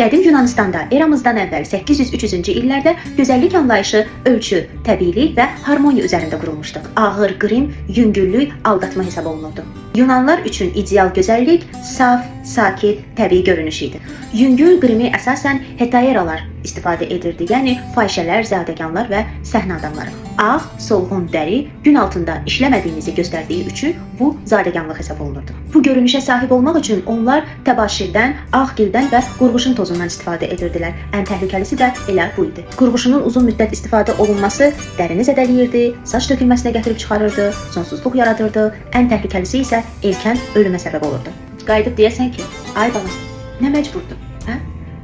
Qədim Yunanistanda eramızdan əvvəl 800-300-cü illərdə gözəllik anlayışı ölçü, təbiilik və harmoniya üzərində qurulmuşdu. Ağır qrim, yüngüllük, aldatma hesab olunurdu. Yunanlılar üçün ideal gözəllik saf, sakit, təbii görünüş idi. Yüngül qrimi əsasən hetayeralar istifadə edirdi, yəni fahişələr, zadəganlar və səhnə adamları. Ağ, solğun dəri gün altında işləmədiyimizi göstərdiyi üçün bu zadəganlıq hesab olunurdu. Bu görünüşə sahib olmaq üçün onlar təbaşirdən, ağ gildən və qurğuşun tozundan istifadə edirdilər. Ən təhlükəlisi də elə bu idi. Qurğuşunun uzun müddət istifadə olunması dərini zədələyirdi, saç tökülməsinə gətirib çıxarırdı, sonsuzluq yaradırdı. Ən təhlükəlisi isə erkən ölümə səbəb olurdu. Qayıdıb deyəsən ki, ay bala, nə məcburdur? Hə?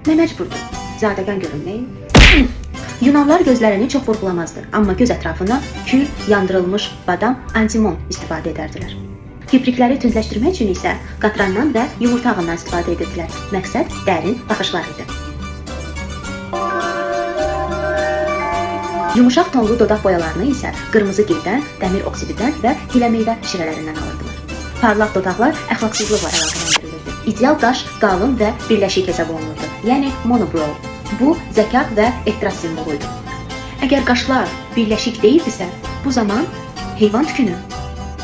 Nə məcburdur? Zadəgan görünmək. Yunanlar gözlərini çox vurğulamazdı, amma göz ətrafından kül, yandırılmış badam, antimon istifadə edərdilər. Kiprikləri tündləşdirmək üçün isə qatrandan və yumurta ağından istifadə edirdilər. Məqsəd dərin baxışlar idi. Yumuşaq tonlu dodaq boyalarını isə qırmızı gildən, dəmir oksididən və giləmeyvə şirələrindən alırdılar. Parlaq dodaqlar əxlaqsızlıqla əlaqələndirilirdi. İdeal qaş qalın və birləşik hesab olunurdu, yəni monobrow. Bu, zəka və ehtiras simvoluydu. Əgər qaşlar birləşik deyildisə, bu zaman heyvan tükünü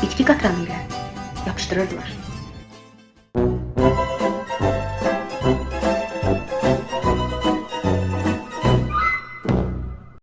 bitki qatranı ilə yapışdırırdılar.